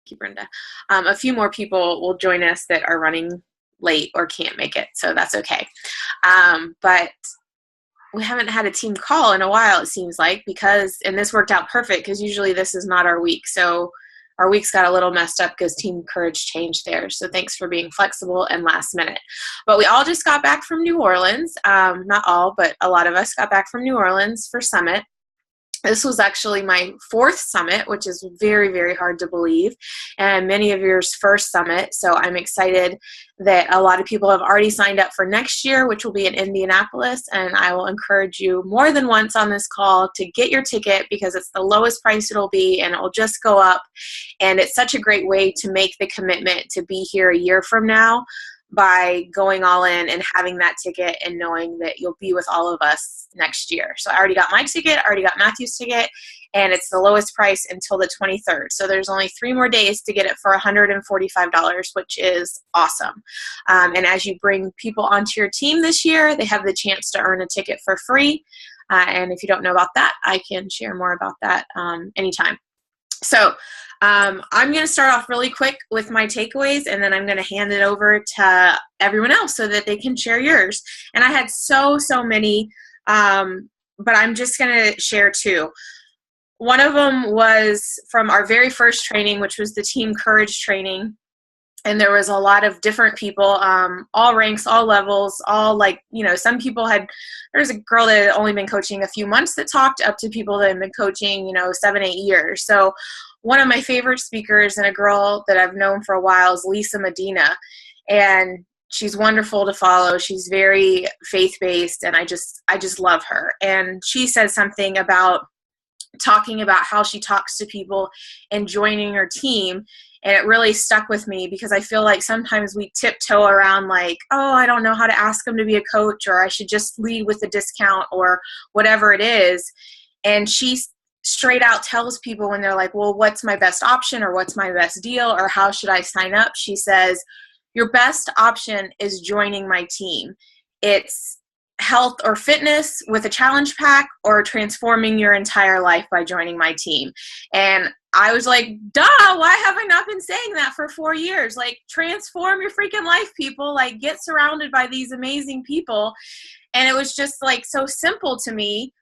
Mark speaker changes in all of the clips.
Speaker 1: Thank you, Brenda. A few more people will join us that are running late or can't make it, so that's okay. But we haven't had a team call in a while, it seems like, and this worked out perfect because usually this is not our week. So our weeks got a little messed up because Team Courage changed theirs. So thanks for being flexible and last minute. But we all just got back from New Orleans. Not all, but a lot of us got back from New Orleans for Summit. This was actually my 4th summit, which is very, very hard to believe, and many of yours first summit. So I'm excited that a lot of people have already signed up for next year, which will be in Indianapolis. And I will encourage you more than once on this call to get your ticket because it's the lowest price it'll be and it will just go up. And it's such a great way to make the commitment to be here a year from now by going all in and having that ticket and knowing that you'll be with all of us next year. So I already got my ticket, I already got Matthew's ticket, and it's the lowest price until the 23rd. So there's only 3 more days to get it for $145, which is awesome. And as you bring people onto your team this year, they have the chance to earn a ticket for free. And if you don't know about that, I can share more about that anytime. So I'm going to start off really quick with my takeaways, and then I'm going to hand it over to everyone else so that they can share yours. And I had so many, but I'm just going to share 2. One of them was from our very first training, which was the Team Courage training. And there was a lot of different people, all ranks, all levels, all some people there's a girl that had only been coaching a few months that talked up to people that had been coaching, 7, 8 years. So one of my favorite speakers and a girl that I've known for a while is Lisa Medina. And she's wonderful to follow. She's very faith-based, and I just love her. And she said something about talking about how she talks to people and joining her team. And it really stuck with me because I feel like sometimes we tiptoe around like, oh, I don't know how to ask them to be a coach, or I should just lead with a discount or whatever it is. And she straight out tells people when they're like, well, what's my best option or what's my best deal or how should I sign up? She says, your best option is joining my team. It's health or fitness with a challenge pack or transforming your entire life by joining my team. And I was like, duh, why have I not been saying that for 4 years? Like, transform your freaking life, people. Like, get surrounded by these amazing people. And it was just like so simple to me.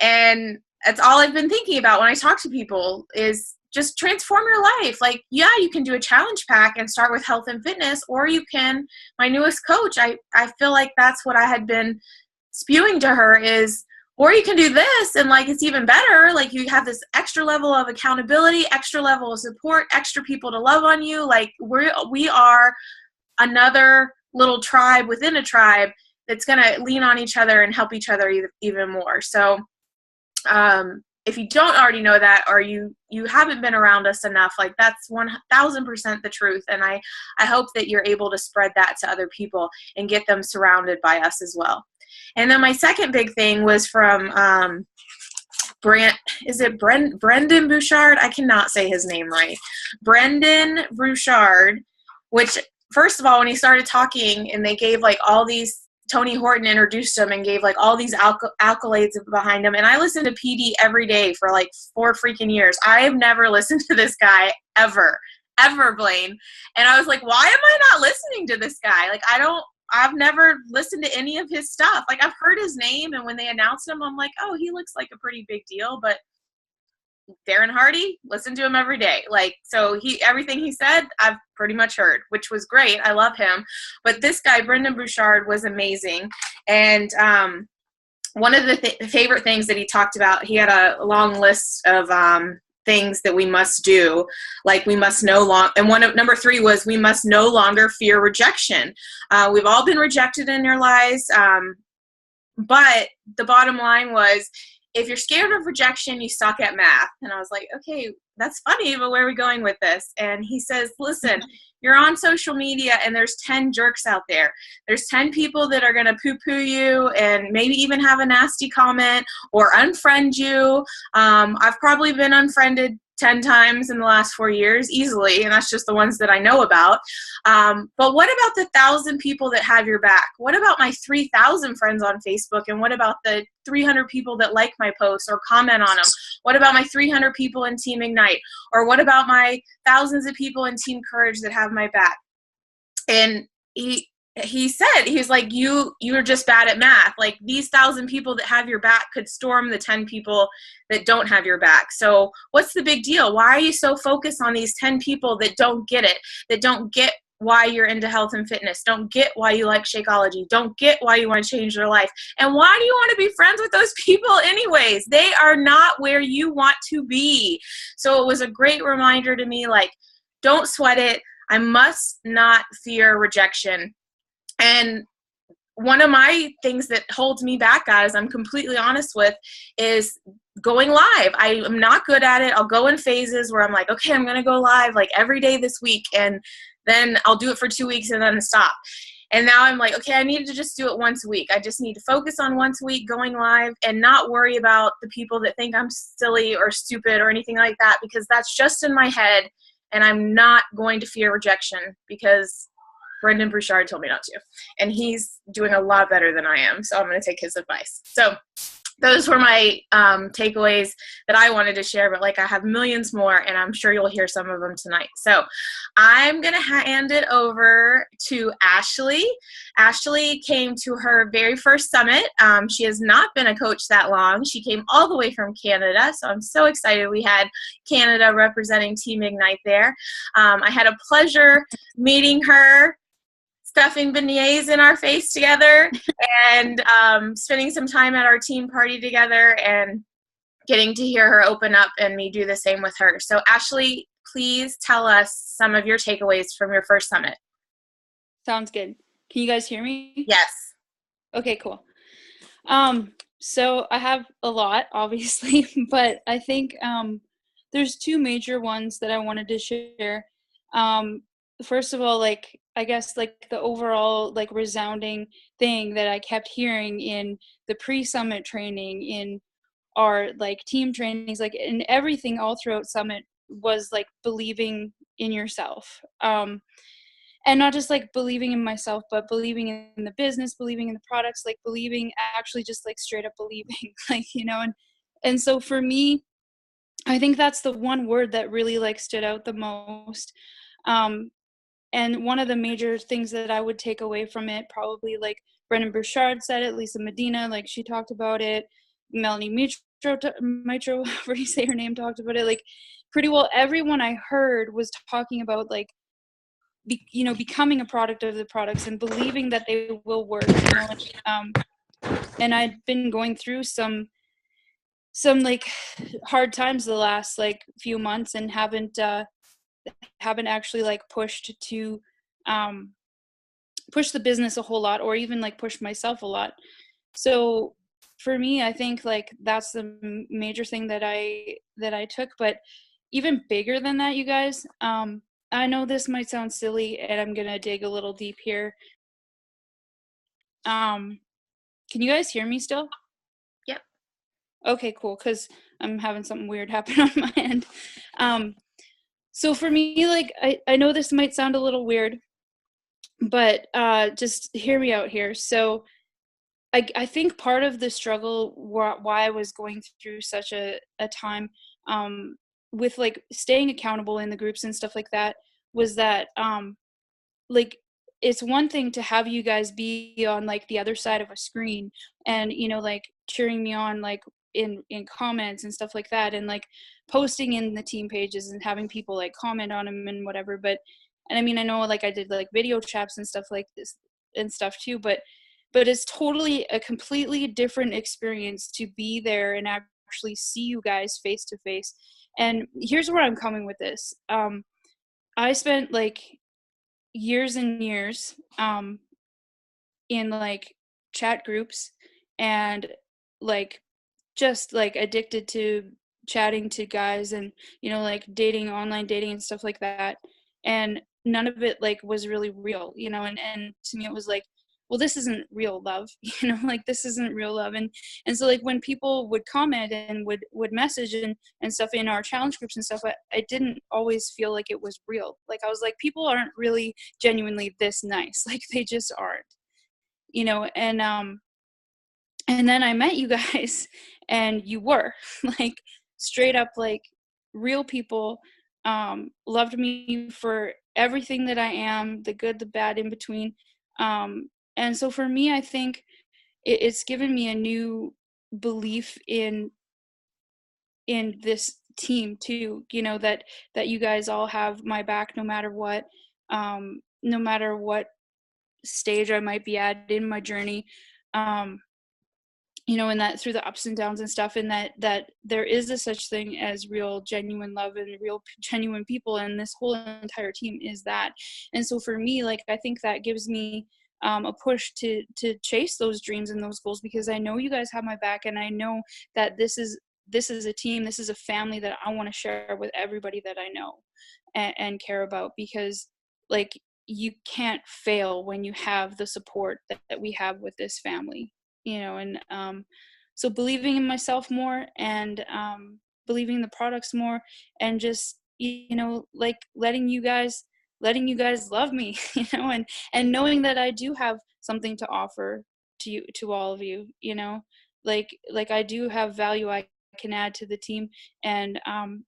Speaker 1: And that's all I've been thinking about when I talk to people is just transform your life. Like, yeah, you can do a challenge pack and start with health and fitness, or you can, my newest coach, I feel like that's what I had been spewing to her is, or you can do this and like it's even better. Like you have this extra level of accountability, extra level of support, extra people to love on you. Like we are another little tribe within a tribe that's going to lean on each other and help each other even more. So if you don't already know that, or you haven't been around us enough, like that's 1000% the truth. And I hope that you're able to spread that to other people and get them surrounded by us as well. And then my second big thing was from Brendan Bouchard? I cannot say his name right. Brendan Bouchard, which first of all, when he started talking and they gave like all these, Tony Horton introduced him and gave like all these accolades behind him. And I listened to PD every day for like 4 freaking years. I have never listened to this guy ever, Blaine. And I was like, why am I not listening to this guy? Like, I've never listened to any of his stuff. Like, I've heard his name, and when they announced him, I'm like, oh, he looks like a pretty big deal. But Darren Hardy, listen to him every day. Like, so everything he said, I've pretty much heard, which was great. I love him. But this guy, Brendan Bouchard, was amazing. And one of the favorite things that he talked about, he had a long list of things that we must do. Like we must number 3 was we must no longer fear rejection. We've all been rejected in our lives. But the bottom line was, if you're scared of rejection, you suck at math. And I was like, okay, that's funny, but where are we going with this? And he says, listen, you're on social media and there's 10 jerks out there. There's 10 people that are going to poo-poo you and maybe even have a nasty comment or unfriend you. I've probably been unfriended 10 times in the last 4 years easily, and that's just the ones that I know about. But what about the 1,000 people that have your back? What about my 3,000 friends on Facebook? And what about the 300 people that like my posts or comment on them? What about my 300 people in Team Ignite? Or what about my thousands of people in Team Courage that have my back? And he said, he's like, you're just bad at math. Like, these 1,000 people that have your back could storm the 10 people that don't have your back. So what's the big deal? Why are you so focused on these 10 people that don't get it, that don't get why you're into health and fitness, don't get why you like Shakeology, don't get why you want to change your life? And why do you want to be friends with those people anyways? They are not where you want to be. So it was a great reminder to me, like, don't sweat it. I must not fear rejection. And one of my things that holds me back, guys, I'm completely honest with, is going live. I am not good at it. I'll go in phases where I'm like, okay, I'm going to go live like every day this week, and then I'll do it for 2 weeks and then stop. And now I'm like, okay, I need to just do it once a week. I just need to focus on once a week going live and not worry about the people that think I'm silly or stupid or anything like that, because that's just in my head, and I'm not going to fear rejection because Brendan Bouchard told me not to. And he's doing a lot better than I am, so I'm going to take his advice. So those were my takeaways that I wanted to share, but like, I have millions more, and I'm sure you'll hear some of them tonight. So I'm going to hand it over to Ashley. Ashley came to her very first summit. She has not been a coach that long. She came all the way from Canada, so I'm so excited we had Canada representing Team Ignite there. I had a pleasure meeting her, stuffing beignets in our face together, and spending some time at our team party together, and getting to hear her open up and me do the same with her. So Ashley, please tell us some of your takeaways from your first summit.
Speaker 2: Sounds good. Can you guys hear me?
Speaker 1: Yes.
Speaker 2: Okay, cool. So I have a lot, obviously, but I think there's two major ones that I wanted to share. First of all, like, I guess, like, the overall, like, resounding thing that I kept hearing in the pre-summit training, in our, like, team trainings, like, in everything all throughout summit, was like believing in yourself. And not just like believing in myself, but believing in the business, believing in the products, like believing, actually just like straight up believing, like, and so for me, I think that's the one word that really like stood out the most. And one of the major things that I would take away from it, probably, like, Brendan Bouchard said it, Lisa Medina, like, she talked about it, Melanie Mitro, however you say her name, talked about it, like, pretty well everyone I heard was talking about, like, becoming a product of the products and believing that they will work, and I'd been going through some like hard times the last like few months, and haven't actually like pushed to push the business a whole lot, or even like push myself a lot. So for me, I think like that's the major thing that I took. But even bigger than that, you guys, I know this might sound silly, and I'm gonna dig a little deep here. Can you guys hear me still?
Speaker 1: Yep.
Speaker 2: Okay, cool, because I'm having something weird happen on my end. So for me, like, I know this might sound a little weird, but just hear me out here. So I think part of the struggle, why I was going through such a time with like staying accountable in the groups and stuff like that, was that like, it's one thing to have you guys be on like the other side of a screen and, like cheering me on, like in comments and stuff like that, and like posting in the team pages and having people like comment on them and whatever. And I mean, I know like I did like video chats and stuff like this and stuff too, but it's totally a completely different experience to be there and actually see you guys face to face. And here's where I'm coming with this. I spent like years and years in like chat groups, and like just like addicted to chatting to guys, and like dating, online dating and stuff like that, and none of it like was really real, and to me it was like, well, this isn't real love, like this isn't real love. And so like when people would comment and would message and stuff in our challenge groups and stuff, I didn't always feel like it was real. Like I was like, people aren't really genuinely this nice. Like they just aren't, and then I met you guys and you were like straight up like real people, loved me for everything that I am, the good, the bad, in between. And so for me, I think it's given me a new belief in this team too, that you guys all have my back no matter what, no matter what stage I might be at in my journey, and that through the ups and downs and stuff, and that there is a such thing as real genuine love and real genuine people, and this whole entire team is that. And so for me, like I think that gives me a push to chase those dreams and those goals, because I know you guys have my back, and I know that this is a team, this is a family that I want to share with everybody that I know and care about, because like you can't fail when you have the support that we have with this family. And so believing in myself more, and believing in the products more, and just like letting you guys love me, and knowing that I do have something to offer to all of you, like I do have value I can add to the team. And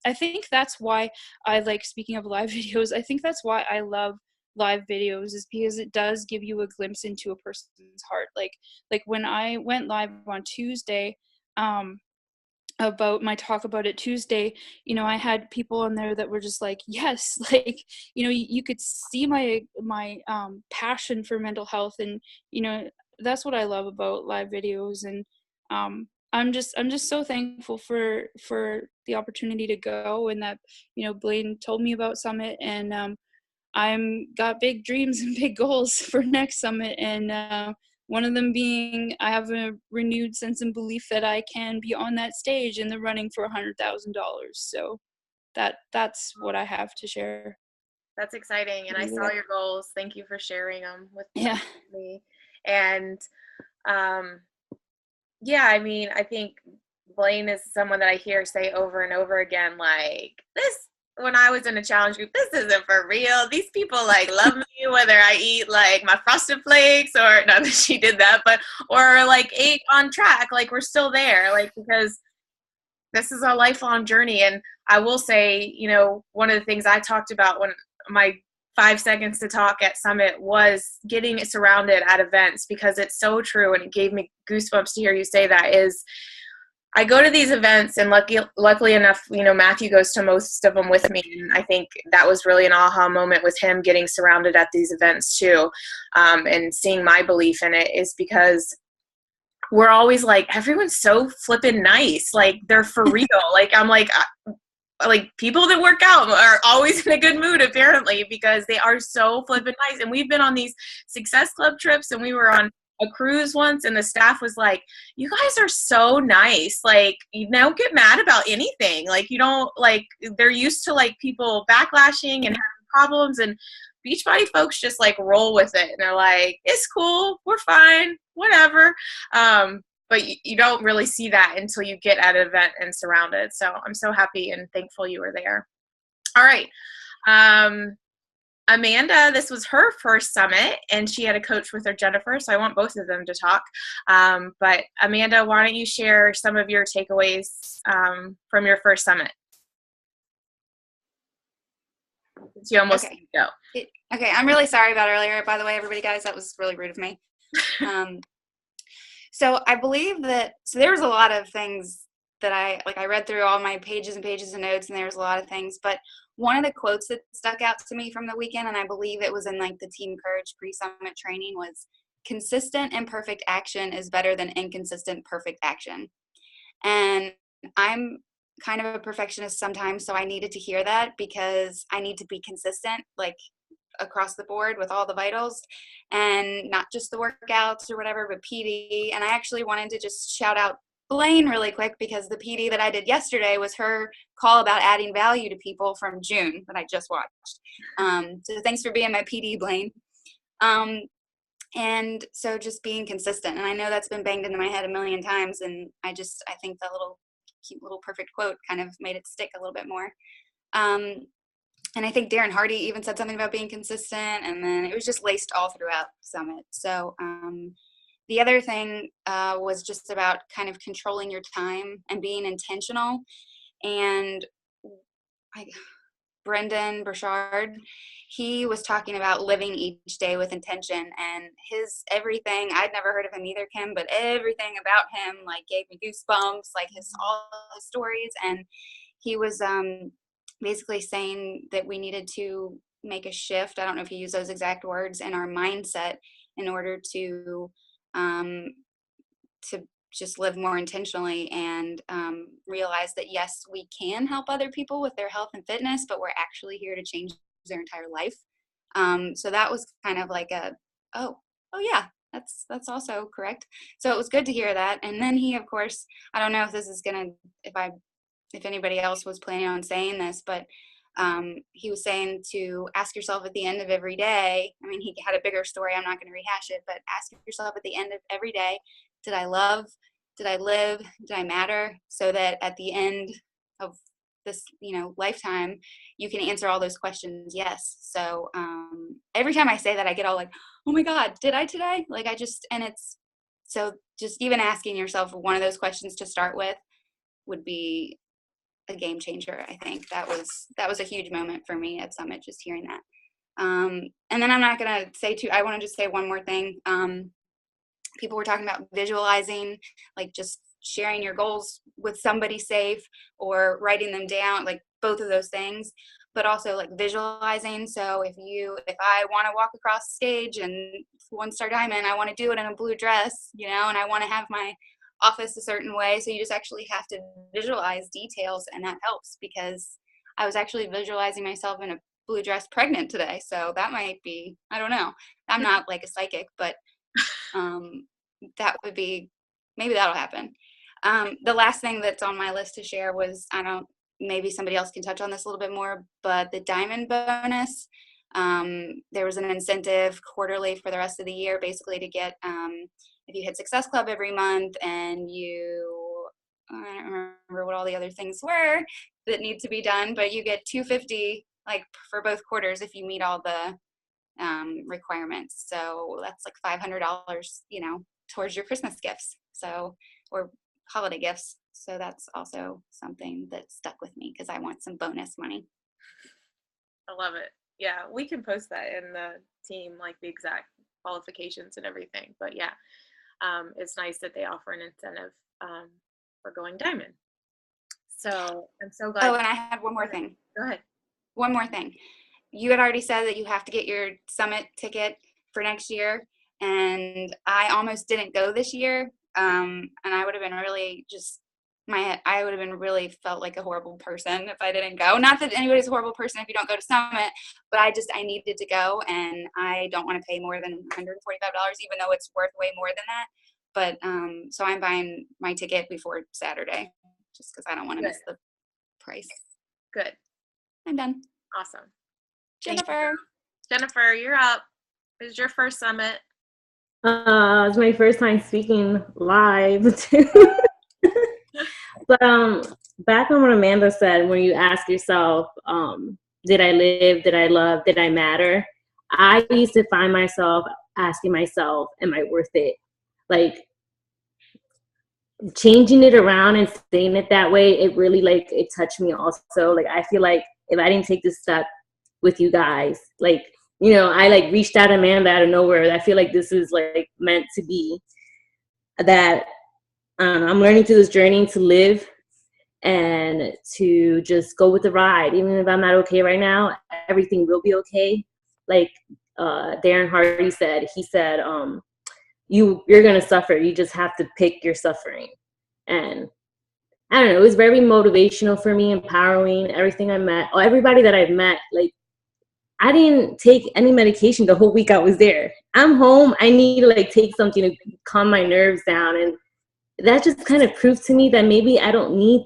Speaker 2: I think that's why I like, speaking of live videos, I think that's why I love live videos, is because it does give you a glimpse into a person's heart. Like when I went live on Tuesday, about my Talk About It Tuesday, I had people in there that were just like, yes, like, you could see my passion for mental health. And, that's what I love about live videos. And I'm just so thankful for the opportunity to go, and that, Blaine told me about Summit, and I'm got big dreams and big goals for next Summit, and one of them being I have a renewed sense and belief that I can be on that stage in the running for $100,000. So that's what I have to share.
Speaker 1: That's exciting, and I saw your goals. Thank you for sharing them with me. And yeah, I mean, I think Blaine is someone that I hear say over and over again, like, this, when I was in a challenge group, this isn't for real. These people like love me whether I eat like my Frosted Flakes, or not that she did that, but or like ate on track, like we're still there, like, because this is a lifelong journey. And I will say, one of the things I talked about when my 5 seconds to talk at Summit was getting surrounded at events, because it's so true. And it gave me goosebumps to hear you say that. Is I go to these events, and luckily enough, Matthew goes to most of them with me. And I think that was really an aha moment with him getting surrounded at these events too, and seeing my belief in it, is because we're always like, everyone's so flippin' nice. Like, they're for real. Like, I'm like people that work out are always in a good mood, apparently, because they are so flippin' nice. And we've been on these Success Club trips, and we were on a cruise once, and the staff was like, you guys are so nice. Like, you don't get mad about anything. Like, you don't, like, they're used to like people backlashing and having problems, and Beachbody folks just like roll with it, and they're like, it's cool, we're fine, whatever. But you don't really see that until you get at an event and surrounded. So I'm so happy and thankful you were there. All right. Amanda, this was her first Summit, and she had a coach with her, Jennifer, so I want both of them to talk. But Amanda, why don't you share some of your takeaways from your first Summit? You almost go.
Speaker 3: Okay, I'm really sorry about earlier, by the way, everybody, guys. That was really rude of me. So I believe that, so there was a lot of things that I read through all my pages and pages of notes, and there was a lot of things, but one of the quotes that stuck out to me from the weekend, and I believe it was in like the Team Courage pre-summit training, was consistent imperfect action is better than inconsistent perfect action. And I'm kind of a perfectionist sometimes, so I needed to hear that, because I need to be consistent, like across the board with all the vitals, and not just the workouts or whatever, but PD. And I actually wanted to just shout out Blaine really quick, because the PD that I did yesterday was her call about adding value to people from June that I just watched. So thanks for being my PD, Blaine. And so just being consistent. And I know that's been banged into my head a million times. And I think that little cute little perfect quote kind of made it stick a little bit more. And I think Darren Hardy even said something about being consistent, and then it was just laced all throughout Summit. So the other thing was just about kind of controlling your time and being intentional. And Brendan Burchard, he was talking about living each day with intention, and his everything, I'd never heard of him either, Kim, but everything about him like gave me goosebumps, like all his stories. And he was basically saying that we needed to make a shift. I don't know if you use those exact words, in our mindset in order to just live more intentionally and realize that, yes, we can help other people with their health and fitness, but we're actually here to change their entire life. So that was kind of like oh yeah, that's also correct. So it was good to hear that. And then he, of course, I don't know if this is gonna, if anybody else was planning on saying this, but he was saying to ask yourself at the end of every day. I mean, he had a bigger story. I'm not going to rehash it, but ask yourself at the end of every day, did I love? Did I live? Did I matter? So that at the end of this, lifetime, you can answer all those questions. Yes. So every time I say that, I get all like, oh my God, did I today? Like it's, so just even asking yourself one of those questions to start with would be a game changer. I think that was a huge moment for me at Summit, just hearing that. And then I'm not going to say I want to just say one more thing. People were talking about visualizing, like just sharing your goals with somebody safe or writing them down, like both of those things, but also like visualizing. So if I want to walk across the stage and 1-star diamond, I want to do it in a blue dress, and I want to have my office a certain way. So you just actually have to visualize details, and that helps, because I was actually visualizing myself in a blue dress pregnant today. So that might be, I don't know. I'm not like a psychic, but that would be, maybe that'll happen. The last thing that's on my list to share was, maybe somebody else can touch on this a little bit more, but the diamond bonus, there was an incentive quarterly for the rest of the year, basically to get, if you hit Success Club every month and I don't remember what all the other things were that need to be done, but you get $250 like for both quarters if you meet all the requirements. So that's like $500, towards your Christmas gifts, or holiday gifts. So that's also something that stuck with me, because I want some bonus money.
Speaker 1: I love it. Yeah, we can post that in the team, like the exact qualifications and everything. But yeah, it's nice that they offer an incentive for going diamond. So I'm so glad.
Speaker 3: Oh, and I had one more thing.
Speaker 1: Go ahead.
Speaker 3: One more thing. You had already said that you have to get your Summit ticket for next year, and I almost didn't go this year. And I would have been really I would have been really felt like a horrible person if I didn't go. Not that anybody's a horrible person if you don't go to Summit, but I needed to go, and I don't want to pay more than $145, even though it's worth way more than that. But so I'm buying my ticket before Saturday, just because I don't want to miss the price.
Speaker 1: Good.
Speaker 3: I'm done.
Speaker 1: Awesome.
Speaker 3: Jennifer,
Speaker 1: you're up. This is your first Summit.
Speaker 4: It's my first time speaking live too. But back on what Amanda said, when you ask yourself, did I live, did I love, did I matter? I used to find myself asking myself, am I worth it? Like, changing it around and saying it that way, it really, like, it touched me also. Like, I feel like if I didn't take this step with you guys, like, I like reached out to Amanda out of nowhere. I feel like this is like meant to be, that I'm learning through this journey to live and to just go with the ride. Even if I'm not okay right now, everything will be okay. Like Darren Hardy said, you're going to suffer. You just have to pick your suffering. And I don't know, it was very motivational for me, empowering. Everybody that I've met, like, I didn't take any medication the whole week I was there. I'm home. I need to like take something to calm my nerves down. And that just kind of proved to me that maybe I don't need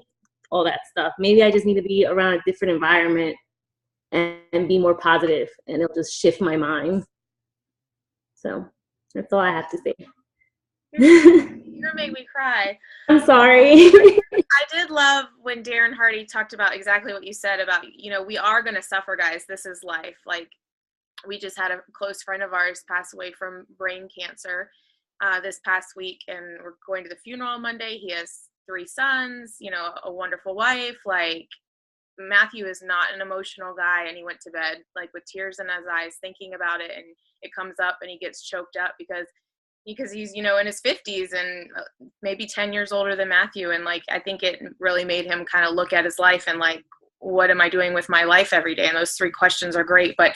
Speaker 4: all that stuff. Maybe I just need to be around a different environment and be more positive, and it'll just shift my mind. So That's all I have to say.
Speaker 1: You're gonna make me cry.
Speaker 4: I'm sorry.
Speaker 1: I did love when Darren Hardy talked about exactly what you said about, we are going to suffer, guys. This is life. Like, we just had a close friend of ours pass away from brain cancer this past week, and we're going to the funeral on Monday. He has 3 sons, a wonderful wife. Like, Matthew is not an emotional guy, and he went to bed like with tears in his eyes thinking about it, and it comes up and he gets choked up because he's in his 50s and maybe 10 years older than Matthew, and like I think it really made him kind of look at his life and like, what am I doing with my life every day? And those 3 questions are great, but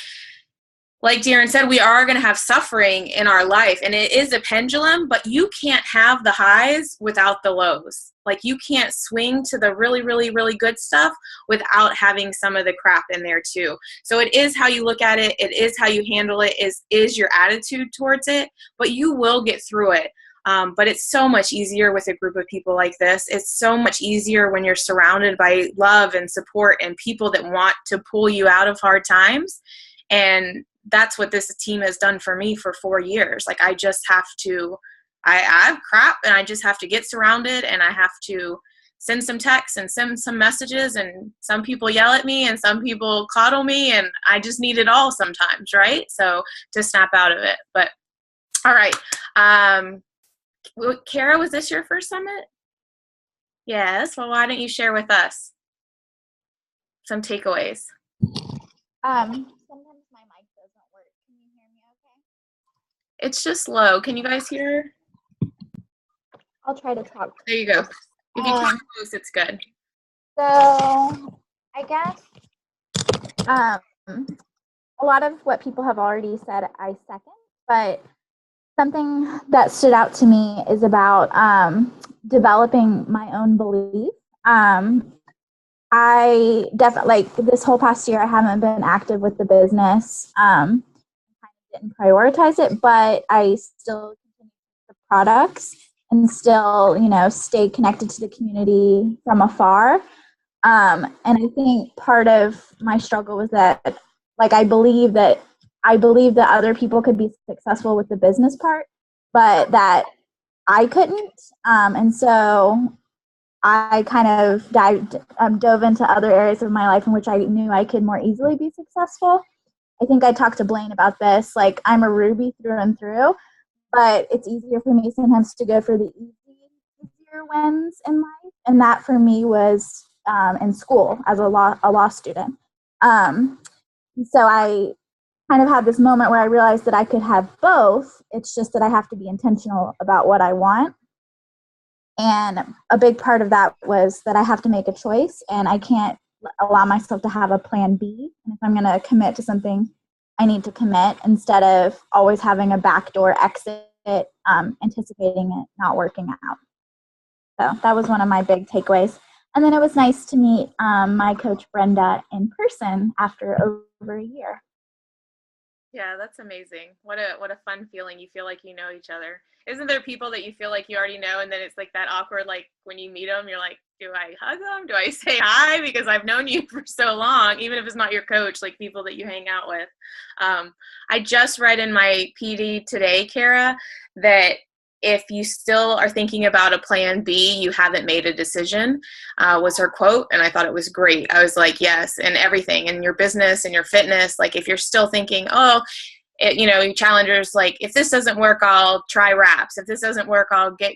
Speaker 1: like Darren said, we are going to have suffering in our life, and it is a pendulum, but you can't have the highs without the lows. Like, you can't swing to the really, really, really good stuff without having some of the crap in there too. So it is how you look at it. It is how you handle it, is your attitude towards it, but you will get through it. But it's so much easier with a group of people like this. It's so much easier when you're surrounded by love and support and people that want to pull you out of hard times. And that's what this team has done for me for 4 years. Like, I just have to, I have crap, and I just have to get surrounded, and I have to send some texts and send some messages, and some people yell at me and some people coddle me, and I just need it all sometimes, right? So to snap out of it. But all right. Kara, was this your first summit? Yes. Well, why don't you share with us some takeaways?
Speaker 5: Sometimes my mic doesn't work. Can you hear me okay?
Speaker 1: It's just low. Can you guys hear?
Speaker 5: I'll try to talk.
Speaker 1: There you go. If you talk close, it's good.
Speaker 5: So I guess a lot of what people have already said I second, but something that stood out to me is about developing my own belief. I definitely, like, this whole past year, I haven't been active with the business. Kind of didn't prioritize it, but I still continue the products and still, stay connected to the community from afar. And I think part of my struggle was that, like, I believe that other people could be successful with the business part, but that I couldn't. And so I kind of dove into other areas of my life in which I knew I could more easily be successful. I think I talked to Blaine about this. Like, I'm a Ruby through and through, but it's easier for me sometimes to go for the easier wins in life. And that for me was in school as a law student. So I kind of had this moment where I realized that I could have both. It's just that I have to be intentional about what I want. And a big part of that was that I have to make a choice, and I can't allow myself to have a plan B. And if I'm going to commit to something, I need to commit instead of always having a backdoor exit, anticipating it not working out. So that was one of my big takeaways. And then it was nice to meet my coach Brenda in person after over a year.
Speaker 1: Yeah, that's amazing. What a fun feeling. You feel like you know each other. Isn't there people that you feel like you already know, and then it's like that awkward, like when you meet them, you're like, do I hug them? Do I say hi? Because I've known you for so long, even if it's not your coach, like people that you hang out with. I just read in my PD today, Kara, that if you still are thinking about a plan B, you haven't made a decision, was her quote. And I thought it was great. I was like, yes, and everything in your business and your fitness. Like, if you're still thinking, challengers, like, if this doesn't work, I'll try wraps. If this doesn't work, I'll get,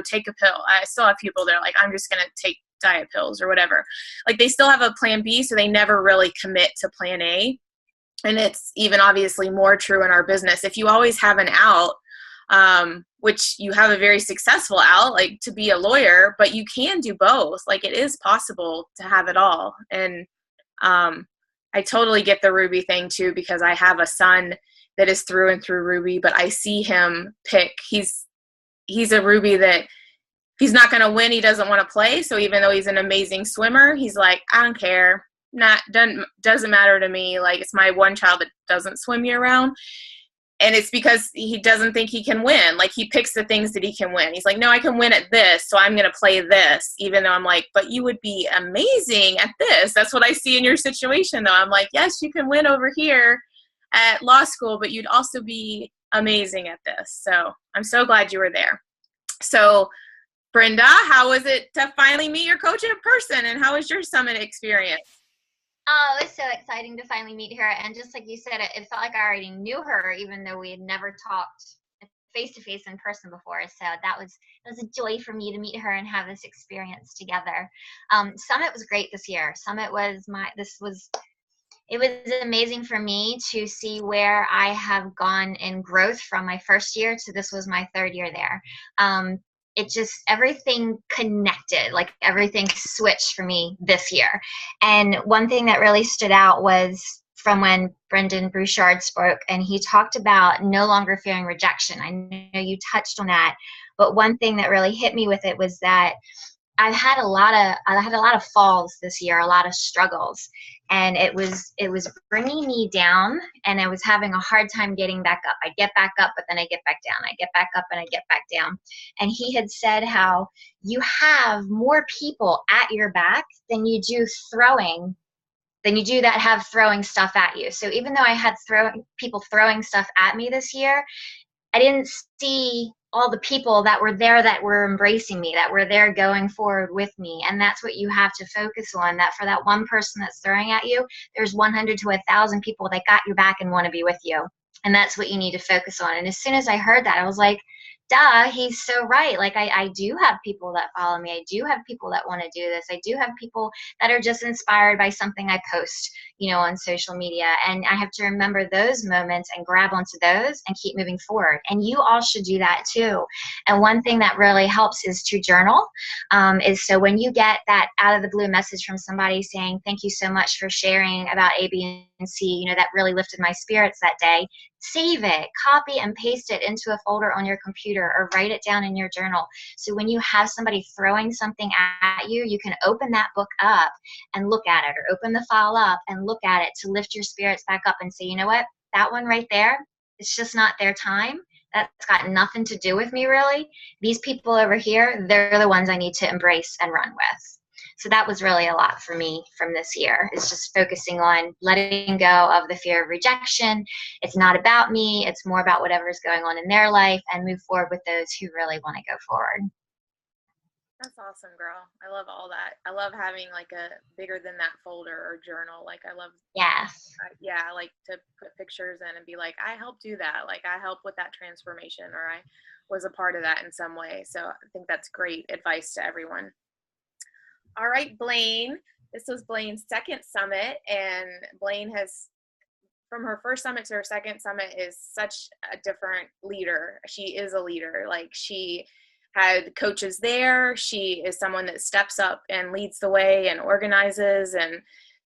Speaker 1: take a pill. I still have people that are like, I'm just going to take diet pills or whatever. Like, they still have a plan B, so they never really commit to plan A. And it's even obviously more true in our business. If you always have an out, which you have a very successful out, like to be a lawyer, but you can do both. Like, it is possible to have it all. And I totally get the Ruby thing too, because I have a son that is through and through Ruby, but I see him pick. He's a Ruby that he's not going to win. He doesn't want to play. So even though he's an amazing swimmer, he's like, I don't care. Doesn't matter to me. Like, it's my one child that doesn't swim year round. And it's because he doesn't think he can win. Like, he picks the things that he can win. He's like, no, I can win at this, so I'm going to play this, even though I'm like, but you would be amazing at this. That's what I see in your situation, though. I'm like, yes, you can win over here at law school, but you'd also be amazing at this. So I'm so glad you were there. So Brenda, how was it to finally meet your coach in person, and how was your summit experience?
Speaker 6: Oh, it was so exciting to finally meet her. And just like you said, it felt like I already knew her, even though we had never talked face-to-face in person before. So it was a joy for me to meet her and have this experience together. Summit was great this year. Summit was it was amazing for me to see where I have gone in growth from my first year to this was my third year there. It just, everything connected, like everything switched for me this year. And one thing that really stood out was from when Brendon Burchard spoke, and he talked about no longer fearing rejection. I know you touched on that, but one thing that really hit me with it was that I had a lot of falls this year, a lot of struggles, and it was bringing me down, and I was having a hard time getting back up. I get back up, but then I get back down. I get back up and I get back down. And he had said how you have more people at your back than you do that have throwing stuff at you. So even though I had people throwing stuff at me this year, I didn't see all the people that were there that were embracing me, that were there going forward with me. And that's what you have to focus on, that for that one person that's throwing at you, there's 100 to 1,000 people that got your back and want to be with you. And that's what you need to focus on. And as soon as I heard that, I was like, duh, he's so right. Like I do have people that follow me. I do have people that want to do this. I do have people that are just inspired by something I post, on social media. And I have to remember those moments and grab onto those and keep moving forward. And you all should do that too. And one thing that really helps is to journal. Is so when you get that out of the blue message from somebody saying, thank you so much for sharing about A, B, and C, that really lifted my spirits that day, save it, copy and paste it into a folder on your computer or write it down in your journal. So when you have somebody throwing something at you, you can open that book up and look at it, or open the file up and look at it to lift your spirits back up and say, you know what, that one right there, it's just not their time. That's got nothing to do with me, really. These people over here, they're the ones I need to embrace and run with. So that was really a lot for me from this year, is just focusing on letting go of the fear of rejection. It's not about me. It's more about whatever is going on in their life, and move forward with those who really want to go forward.
Speaker 1: That's awesome, girl. I love all that. I love having like a bigger than that folder or journal. Like I love, I like to put pictures in and be like, I helped do that. Like I helped with that transformation, or I was a part of that in some way. So I think that's great advice to everyone. All right, Blaine. This was Blaine's second summit, and Blaine has, from her first summit to her second summit, is such a different leader. She is a leader. Like she had coaches there. She is someone that steps up and leads the way and organizes and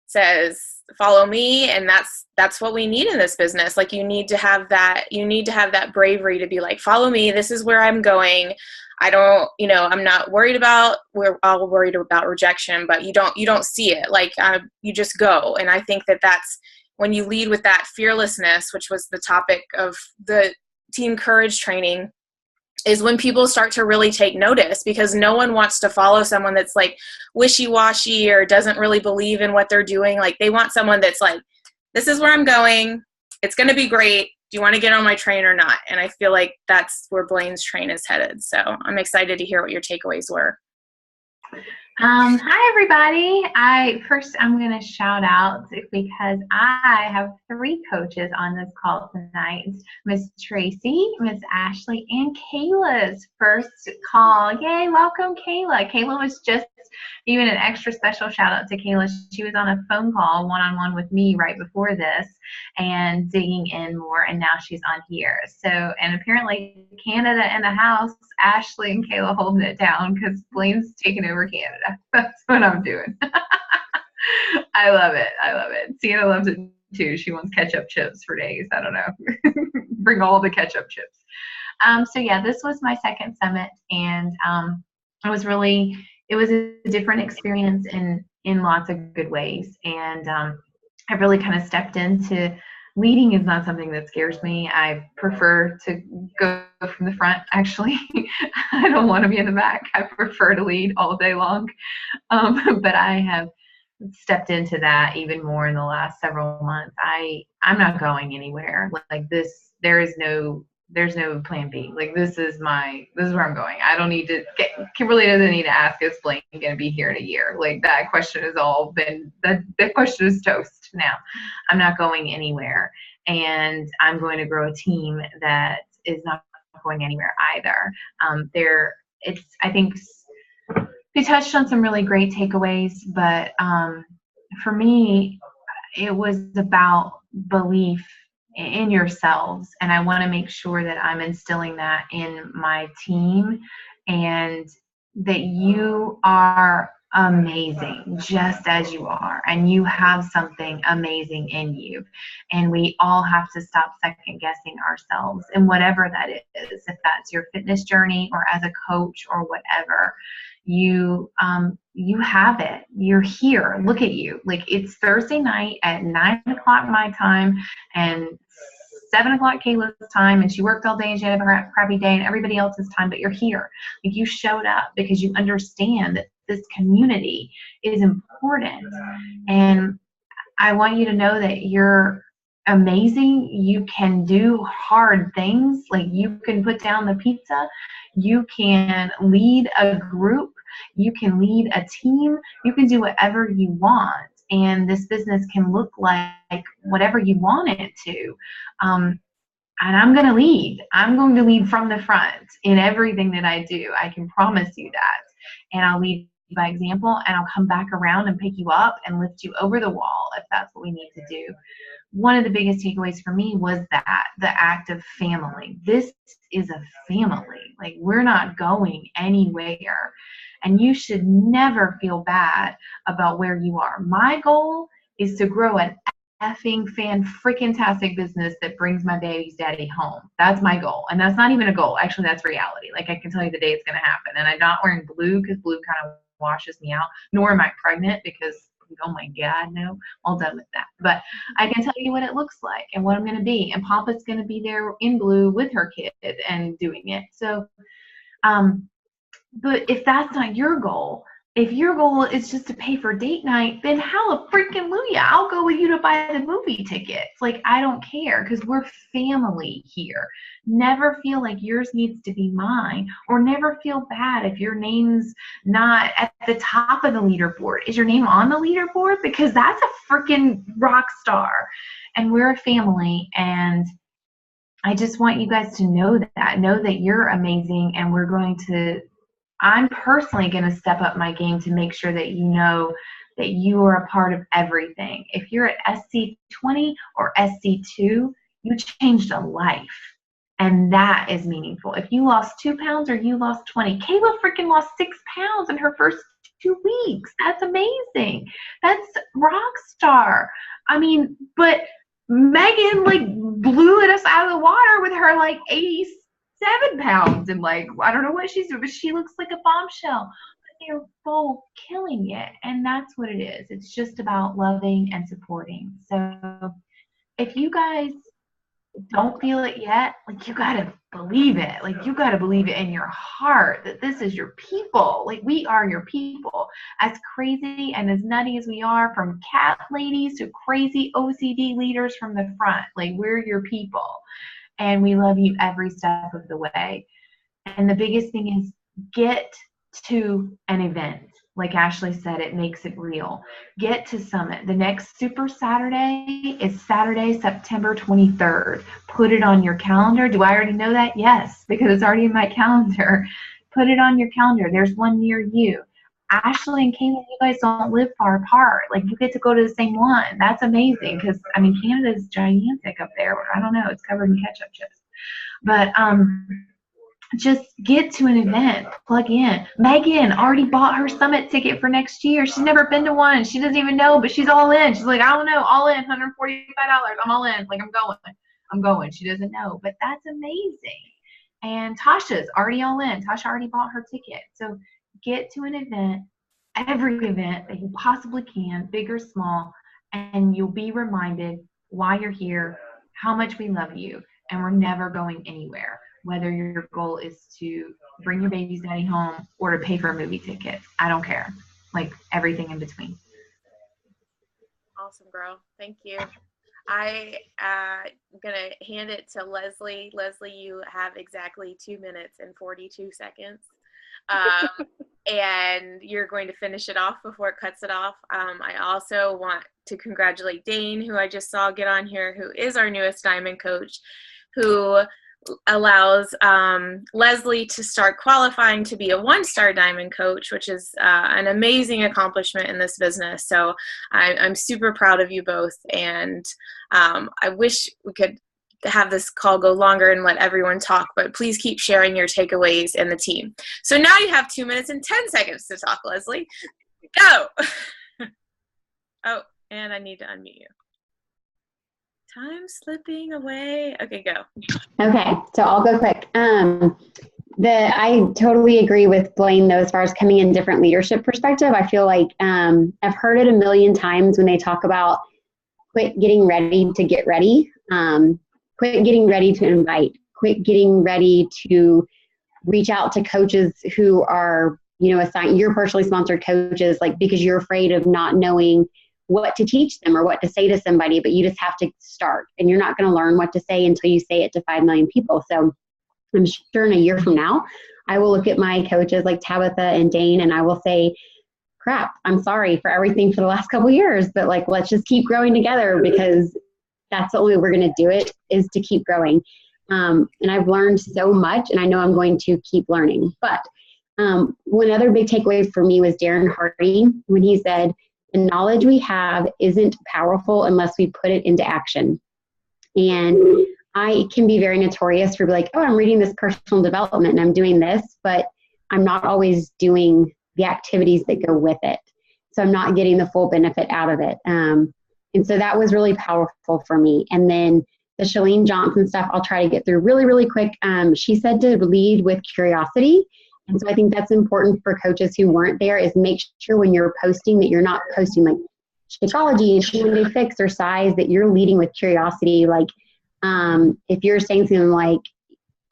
Speaker 1: says, follow me. And that's what we need in this business. Like you need to have that bravery to be like, follow me. This is where I'm going. I don't, I'm not worried about, we're all worried about rejection, but you don't see it. Like you just go. And I think that's when you lead with that fearlessness, which was the topic of the team courage training, is when people start to really take notice, because no one wants to follow someone that's like wishy-washy or doesn't really believe in what they're doing. Like they want someone that's like, this is where I'm going. It's going to be great. Do you want to get on my train or not? And I feel like that's where Blaine's train is headed. So I'm excited to hear what your takeaways were.
Speaker 7: Hi, everybody. I'm going to shout out because I have 3 coaches on this call tonight. Miss Tracy, Miss Ashley, and Kayla's first call. Yay, welcome, Kayla. Kayla was just even an extra special shout out to Kayla. She was on a phone call one-on-one with me right before this and digging in more, and now she's on here. So, and apparently Canada in the house, Ashley and Kayla holding it down because Blaine's taking over Canada. That's what I'm doing. I love it. I love it. Sienna loves it too. She wants ketchup chips for days. I don't know. Bring all the ketchup chips. So yeah, this was my second summit, and it was a different experience in lots of good ways. And I really kind of stepped into leading is not something that scares me. I prefer to go from the front, actually. I don't want to be in the back. I prefer to lead all day long. But I have stepped into that even more in the last several months. I'm not going anywhere. Like this, there is no there's no plan B. Like, this is where I'm going. I don't need to Kimberly doesn't need to ask, is Blaine going to be here in a year? Like, that question has all been, that question is toast now. I'm not going anywhere. And I'm going to grow a team that is not going anywhere either. I think we touched on some really great takeaways, but for me, it was about belief in yourselves, and I want to make sure that I'm instilling that in my team, and that you are amazing just as you are, and you have something amazing in you, and we all have to stop second guessing ourselves, and whatever that is, if that's your fitness journey or as a coach or whatever, you have it. You're here. Look at you. Like, it's Thursday night at 9 o'clock my time and 7 o'clock Kayla's time, and she worked all day and she had a crappy day and everybody else's time, but you're here. Like, you showed up because you understand that this community is important. And I want you to know that you're amazing. You can do hard things. Like, you can put down the pizza. You can lead a group. You can lead a team. You can do whatever you want. And this business can look like whatever you want it to. And I'm going to lead. I'm going to lead from the front in everything that I do. I can promise you that. And I'll lead by example, and I'll come back around and pick you up and lift you over the wall if that's what we need to do. One of the biggest takeaways for me was that the act of family. This is a family. Like, we're not going anywhere. And you should never feel bad about where you are. My goal is to grow an effing fan-freaking-tastic business that brings my baby's daddy home. That's my goal. And that's not even a goal. Actually, that's reality. Like, I can tell you the day it's going to happen. And I'm not wearing blue because blue kind of washes me out, nor am I pregnant because, oh my God, no, all done with that. But I can tell you what it looks like and what I'm going to be. And Papa's going to be there in blue with her kid and doing it. So, but if that's not your goal, if your goal is just to pay for date night, then hallelujah, I'll go with you to buy the movie tickets. Like, I don't care, because we're family here. Never feel like yours needs to be mine, or never feel bad if your name's not at the top of the leaderboard. Is your name on the leaderboard? Because that's a freaking rock star. And we're a family, and I just want you guys to know that you're amazing, and I'm personally going to step up my game to make sure that you know that you are a part of everything. If you're at SC20 or SC2, you changed a life. And that is meaningful. If you lost 2 pounds or you lost 20, Kayla freaking lost 6 pounds in her first 2 weeks. That's amazing. That's rock star. I mean, but Megan blew us out of the water with her 87 pounds, and I don't know what she's doing, but she looks like a bombshell. But they're both killing it, and that's what it is. It's just about loving and supporting. So if you guys don't feel it yet, you gotta believe it. You gotta believe it in your heart that this is your people. We are your people. As crazy and as nutty as we are, from cat ladies to crazy OCD leaders from the front, we're your people. And we love you every step of the way. And the biggest thing is, get to an event. Like Ashley said, it makes it real. Get to Summit. The next Super Saturday is Saturday, September 23rd. Put it on your calendar. Do I already know that? Yes, because it's already in my calendar. Put it on your calendar. There's one near you. Ashley and Kayla, you guys don't live far apart. You get to go to the same one. That's amazing, because, Canada's gigantic up there. I don't know. It's covered in ketchup chips. But just get to an event. Plug in. Megan already bought her Summit ticket for next year. She's never been to one. She doesn't even know, but she's all in. She's like, I don't know, all in, $145. I'm all in. I'm going. She doesn't know, but that's amazing. And Tasha's already all in. Tasha already bought her ticket. So get to an event, every event that you possibly can, big or small, and you'll be reminded why you're here, how much we love you, and we're never going anywhere. Whether your goal is to bring your baby's daddy home or to pay for a movie ticket, I don't care. Everything in between.
Speaker 1: Awesome, girl. Thank you. I going to hand it to Leslie. Leslie, you have exactly 2 minutes and 42 seconds. And you're going to finish it off before it cuts it off. I also want to congratulate Dane, who I just saw get on here, who is our newest Diamond coach, who allows Leslie to start qualifying to be a 1-star Diamond coach, which is an amazing accomplishment in this business. So I'm super proud of you both, and I wish we could have this call go longer and let everyone talk, but please keep sharing your takeaways and the team. So now you have 2 minutes and 10 seconds to talk, Leslie. Go. Oh, and I need to unmute you. Time slipping away. Okay, go.
Speaker 8: Okay, so I'll go quick. I totally agree with Blaine though, as far as coming in different leadership perspective. I feel like I've heard it a million times when they talk about quit getting ready to get ready, quit getting ready to invite, quit getting ready to reach out to coaches who are, assigned, you're personally sponsored coaches, like because you're afraid of not knowing what to teach them or what to say to somebody, but you just have to start, and you're not going to learn what to say until you say it to 5 million people. So I'm sure in a year from now, I will look at my coaches like Tabitha and Dane, and I will say, crap, I'm sorry for everything for the last couple of years, but like, let's just keep growing together, because that's the only way we're going to do it, is to keep growing. And I've learned so much, and I know I'm going to keep learning. But one other big takeaway for me was Darren Hardy, when he said, the knowledge we have isn't powerful unless we put it into action. And I can be very notorious for like, oh, I'm reading this personal development and I'm doing this, but I'm not always doing the activities that go with it. So I'm not getting the full benefit out of it. And so that was really powerful for me. And then the Chalene Johnson stuff, I'll try to get through really, really quick. She said to lead with curiosity. And so I think that's important for coaches who weren't there, is make sure when you're posting that you're not posting like Shakeology and 21-day fix or size, that you're leading with curiosity. Like if you're saying something like,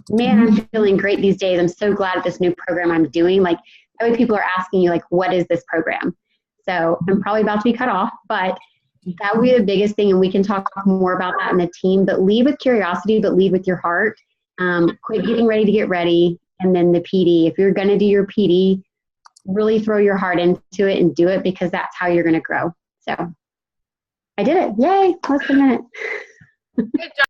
Speaker 8: man, I'm feeling great these days, I'm so glad at this new program I'm doing, like that way people are asking you like, what is this program? So I'm probably about to be cut off, but that would be the biggest thing. And we can talk more about that in the team, but lead with curiosity, but lead with your heart. Quit getting ready to get ready. And then the PD, if you're going to do your PD, really throw your heart into it and do it, because that's how you're going to grow. So I did it. Yay. Less than a minute.
Speaker 1: Good job.